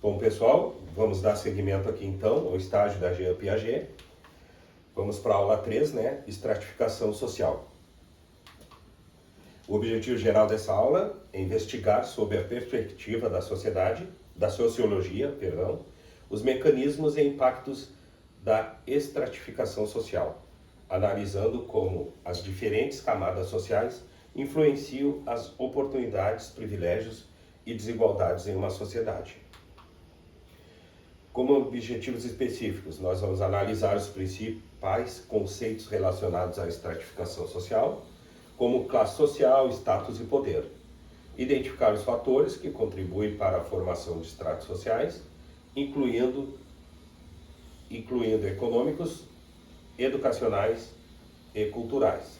Bom, pessoal, vamos dar seguimento aqui então ao estágio da Jean Piaget. Vamos para a aula 3, né? Estratificação social. O objetivo geral dessa aula é investigar sob a perspectiva da sociedade, da sociologia, os mecanismos e impactos da estratificação social, analisando como as diferentes camadas sociais influenciam as oportunidades, privilégios e desigualdades em uma sociedade. Como objetivos específicos, nós vamos analisar os principais conceitos relacionados à estratificação social, como classe social, status e poder. Identificar os fatores que contribuem para a formação de estratos sociais, incluindo econômicos, educacionais e culturais.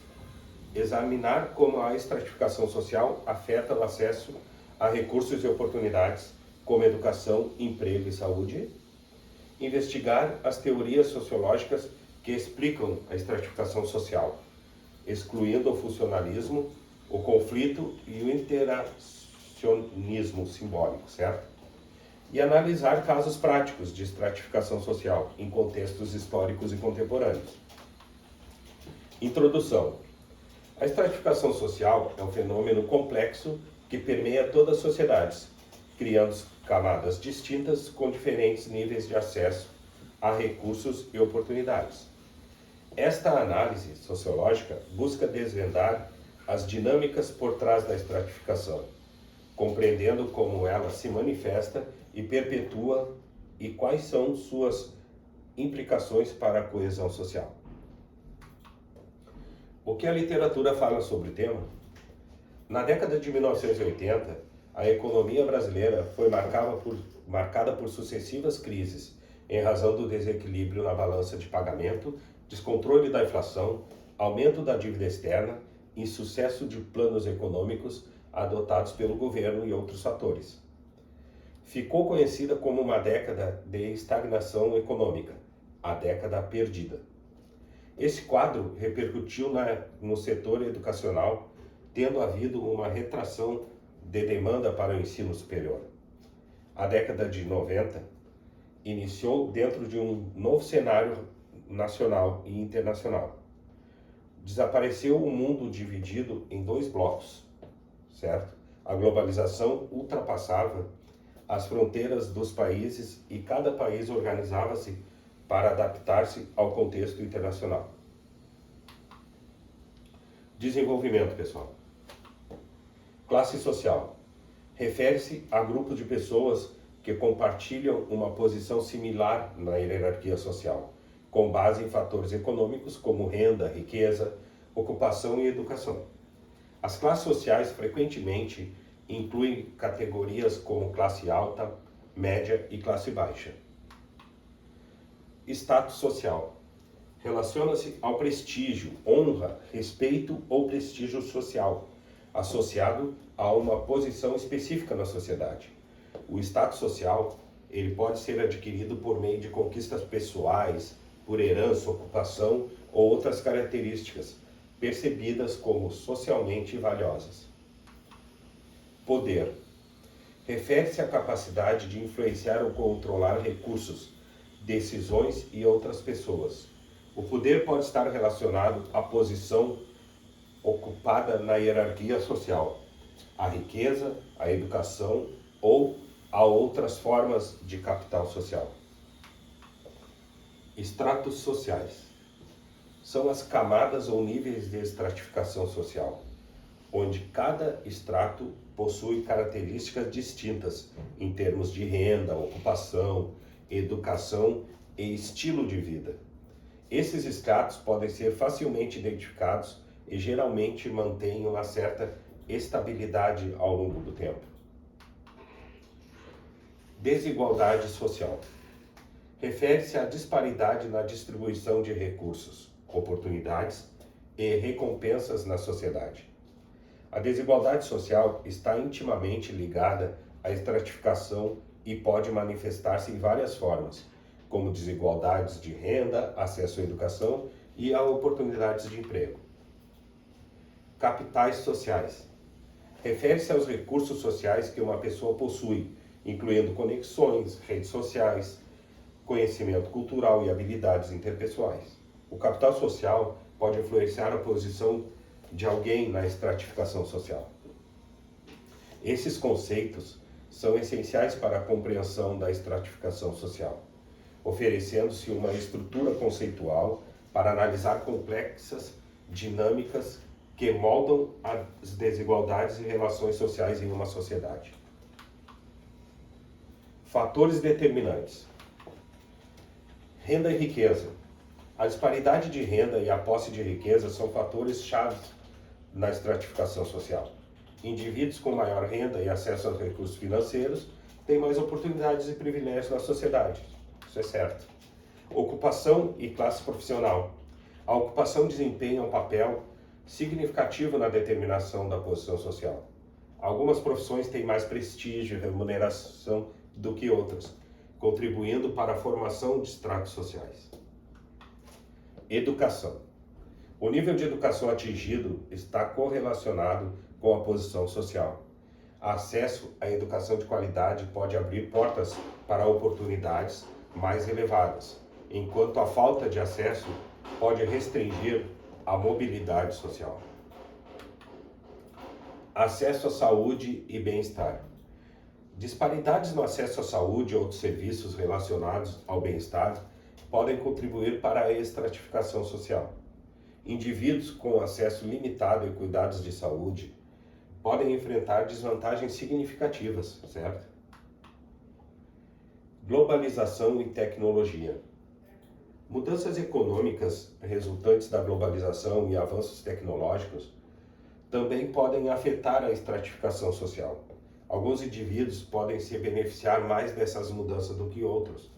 Examinar como a estratificação social afeta o acesso a recursos e oportunidades, como educação, emprego e saúde. Investigar as teorias sociológicas que explicam a estratificação social, excluindo o funcionalismo, o conflito e o interacionismo simbólico, certo? E analisar casos práticos de estratificação social em contextos históricos e contemporâneos. Introdução. A estratificação social é um fenômeno complexo que permeia todas as sociedades, criando camadas distintas com diferentes níveis de acesso a recursos e oportunidades. Esta análise sociológica busca desvendar as dinâmicas por trás da estratificação, compreendendo como ela se manifesta e perpetua e quais são suas implicações para a coesão social. O que a literatura fala sobre o tema? Na década de 1980, a economia brasileira foi marcada por sucessivas crises, em razão do desequilíbrio na balança de pagamento, descontrole da inflação, aumento da dívida externa, insucesso de planos econômicos adotados pelo governo e outros fatores. Ficou conhecida como uma década de estagnação econômica, a década perdida. Esse quadro repercutiu no setor educacional, tendo havido uma retração de demanda para o ensino superior. A década de 90 iniciou dentro de um novo cenário nacional e internacional. Desapareceu o mundo dividido em dois blocos, certo? A globalização ultrapassava as fronteiras dos países e cada país organizava-se para adaptar-se ao contexto internacional. Desenvolvimento, pessoal. Classe social. Refere-se a grupo de pessoas que compartilham uma posição similar na hierarquia social, com base em fatores econômicos como renda, riqueza, ocupação e educação. As classes sociais frequentemente incluem categorias como classe alta, média e classe baixa. Status social. Relaciona-se ao prestígio, honra, respeito ou prestígio social, associado a uma posição específica na sociedade. O status social, ele pode ser adquirido por meio de conquistas pessoais, por herança, ocupação ou outras características percebidas como socialmente valiosas. Poder. Refere-se à capacidade de influenciar ou controlar recursos, decisões e outras pessoas. O poder pode estar relacionado à posição ocupada na hierarquia social, à riqueza, à educação ou a outras formas de capital social. Estratos sociais. São as camadas ou níveis de estratificação social, onde cada estrato possui características distintas em termos de renda, ocupação, educação e estilo de vida. Esses estratos podem ser facilmente identificados e geralmente mantêm uma certa estabilidade ao longo do tempo. Desigualdade social. Refere-se à disparidade na distribuição de recursos, oportunidades e recompensas na sociedade. A desigualdade social está intimamente ligada à estratificação e pode manifestar-se em várias formas, como desigualdades de renda, acesso à educação e a oportunidades de emprego. Capitais sociais. Refere-se aos recursos sociais que uma pessoa possui, incluindo conexões, redes sociais, conhecimento cultural e habilidades interpessoais. O capital social pode influenciar a posição de alguém na estratificação social. Esses conceitos são essenciais para a compreensão da estratificação social, oferecendo-se uma estrutura conceitual para analisar complexas dinâmicas que moldam as desigualdades e relações sociais em uma sociedade. Fatores determinantes. Renda e riqueza. A disparidade de renda e a posse de riqueza são fatores chaves na estratificação social. Indivíduos com maior renda e acesso aos recursos financeiros têm mais oportunidades e privilégios na sociedade. Isso é certo. Ocupação e classe profissional. A ocupação desempenha um papel significativo na determinação da posição social. Algumas profissões têm mais prestígio e remuneração do que outras, contribuindo para a formação de estratos sociais. Educação. O nível de educação atingido está correlacionado com a posição social. Acesso à educação de qualidade pode abrir portas para oportunidades mais elevadas, enquanto a falta de acesso pode restringir a mobilidade social. Acesso à saúde e bem-estar. Disparidades no acesso à saúde e outros serviços relacionados ao bem-estar podem contribuir para a estratificação social. Indivíduos com acesso limitado a cuidados de saúde podem enfrentar desvantagens significativas, certo? Globalização e tecnologia. Mudanças econômicas resultantes da globalização e avanços tecnológicos também podem afetar a estratificação social. Alguns indivíduos podem se beneficiar mais dessas mudanças do que outros.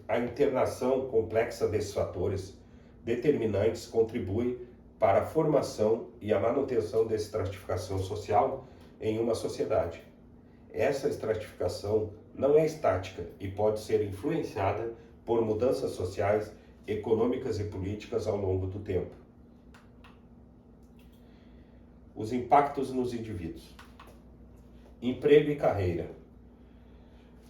A internação complexa desses fatores determinantes contribui para a formação e a manutenção da estratificação social em uma sociedade. Essa estratificação não é estática e pode ser influenciada por mudanças sociais, econômicas e políticas ao longo do tempo. Os impactos nos indivíduos. Emprego e carreira.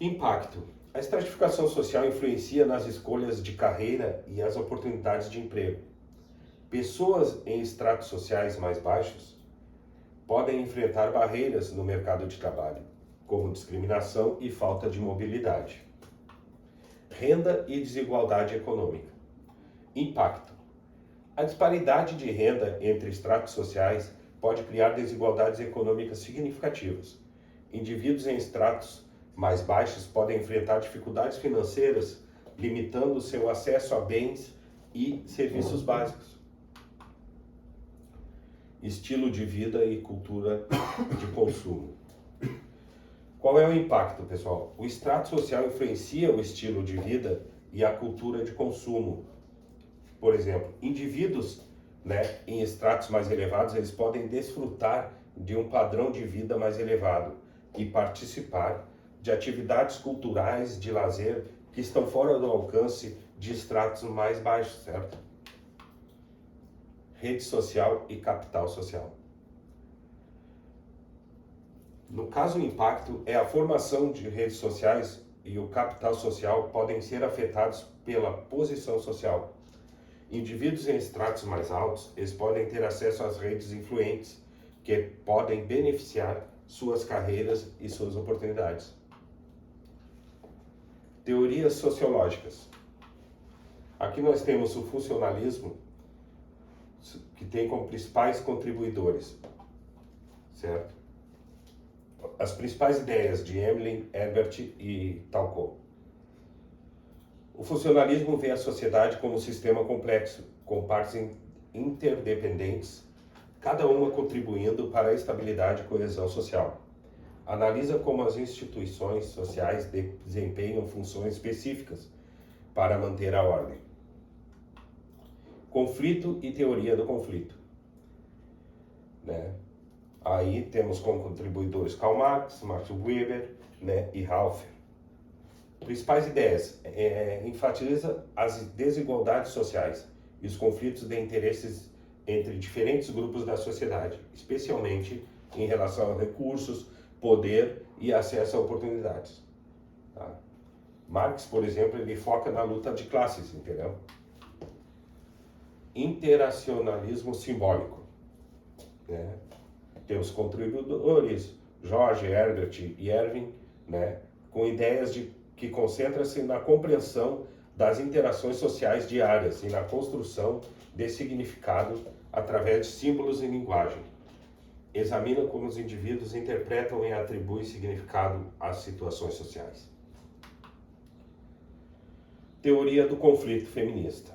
Impacto. A estratificação social influencia nas escolhas de carreira e as oportunidades de emprego. Pessoas em estratos sociais mais baixos podem enfrentar barreiras no mercado de trabalho, como discriminação e falta de mobilidade. Renda e desigualdade econômica. Impacto. A disparidade de renda entre estratos sociais pode criar desigualdades econômicas significativas. Indivíduos em estratos mais baixos podem enfrentar dificuldades financeiras, limitando seu acesso a bens e serviços básicos. Estilo de vida e cultura de consumo. Qual é o impacto, pessoal? O estrato social influencia o estilo de vida e a cultura de consumo. Por exemplo, indivíduos, em estratos mais elevados, eles podem desfrutar de um padrão de vida mais elevado e participar de atividades culturais de lazer que estão fora do alcance de estratos mais baixos, certo? Rede social e capital social. No caso, o impacto é a formação de redes sociais e o capital social podem ser afetados pela posição social. Indivíduos em estratos mais altos, eles podem ter acesso às redes influentes que podem beneficiar suas carreiras e suas oportunidades. Teorias sociológicas. Aqui nós temos o funcionalismo, que tem como principais contribuidores, certo? As principais ideias de Emile, Herbert e Talcott. O funcionalismo vê a sociedade como um sistema complexo, com partes interdependentes, cada uma contribuindo para a estabilidade e coesão social. Analisa como as instituições sociais desempenham funções específicas para manter a ordem. Conflito e teoria do conflito. Aí temos como contribuidores Karl Marx, Max Weber, e Halfer. Principais ideias: enfatiza as desigualdades sociais e os conflitos de interesses entre diferentes grupos da sociedade, especialmente em relação a recursos, poder e acesso a oportunidades. Tá? Marx, por exemplo, ele foca na luta de classes, entendeu? Interacionalismo simbólico, né? Tem os contribuidores, Jorge, Herbert e Erwin, né? Com ideias que concentram-se na compreensão das interações sociais diárias e na construção de significado através de símbolos e linguagem. Examina como os indivíduos interpretam e atribuem significado às situações sociais. Teoria do conflito feminista,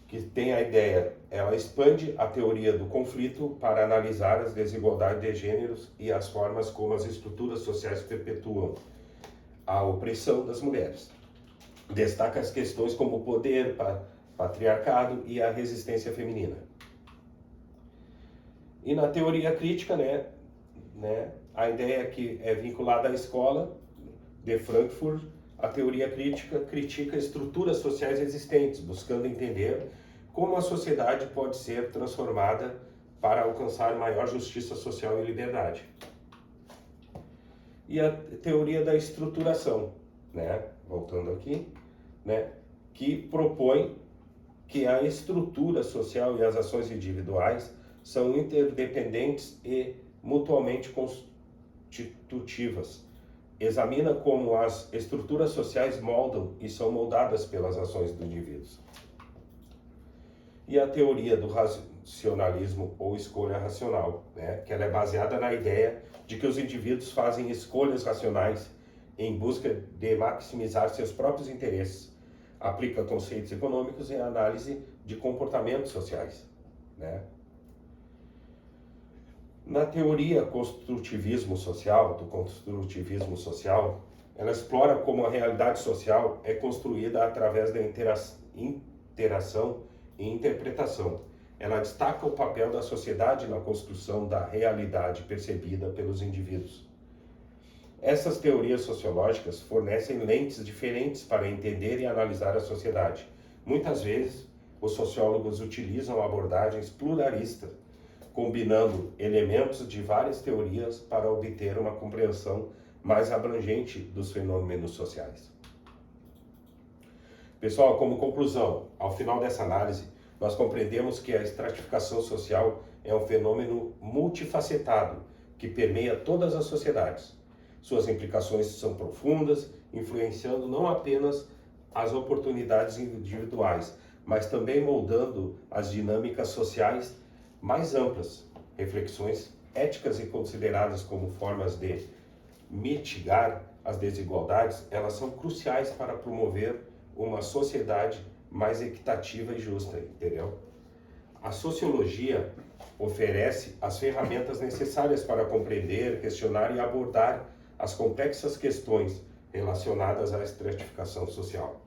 que tem a ideia, ela expande a teoria do conflito para analisar as desigualdades de gêneros e as formas como as estruturas sociais perpetuam a opressão das mulheres. Destaca as questões como o poder, patriarcado e a resistência feminina. E na teoria crítica, a ideia que é vinculada à escola de Frankfurt, a teoria crítica critica estruturas sociais existentes, buscando entender como a sociedade pode ser transformada para alcançar maior justiça social e liberdade. E a teoria da estruturação, voltando aqui, que propõe que a estrutura social e as ações individuais são interdependentes e mutuamente constitutivas. Examina como as estruturas sociais moldam e são moldadas pelas ações dos indivíduos. E a teoria do racionalismo ou escolha racional, que ela é baseada na ideia de que os indivíduos fazem escolhas racionais em busca de maximizar seus próprios interesses. Aplica conceitos econômicos em análise de comportamentos sociais. Na teoria do construtivismo social, ela explora como a realidade social é construída através da interação e interpretação. Ela destaca o papel da sociedade na construção da realidade percebida pelos indivíduos. Essas teorias sociológicas fornecem lentes diferentes para entender e analisar a sociedade. Muitas vezes, os sociólogos utilizam abordagens pluralistas, combinando elementos de várias teorias para obter uma compreensão mais abrangente dos fenômenos sociais. Pessoal, como conclusão, ao final dessa análise, nós compreendemos que a estratificação social é um fenômeno multifacetado que permeia todas as sociedades. Suas implicações são profundas, influenciando não apenas as oportunidades individuais, mas também moldando as dinâmicas sociais mais amplas. Reflexões éticas e consideradas como formas de mitigar as desigualdades, elas são cruciais para promover uma sociedade mais equitativa e justa, entendeu? A sociologia oferece as ferramentas necessárias para compreender, questionar e abordar as complexas questões relacionadas à estratificação social.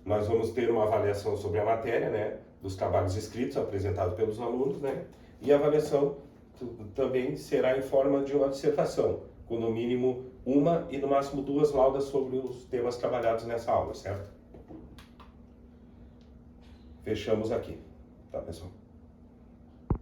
Nós vamos ter uma avaliação sobre a matéria, dos trabalhos escritos apresentados pelos alunos, e a avaliação também será em forma de uma dissertação, com no mínimo uma e no máximo 2 laudas sobre os temas trabalhados nessa aula, certo? Fechamos aqui, tá, pessoal?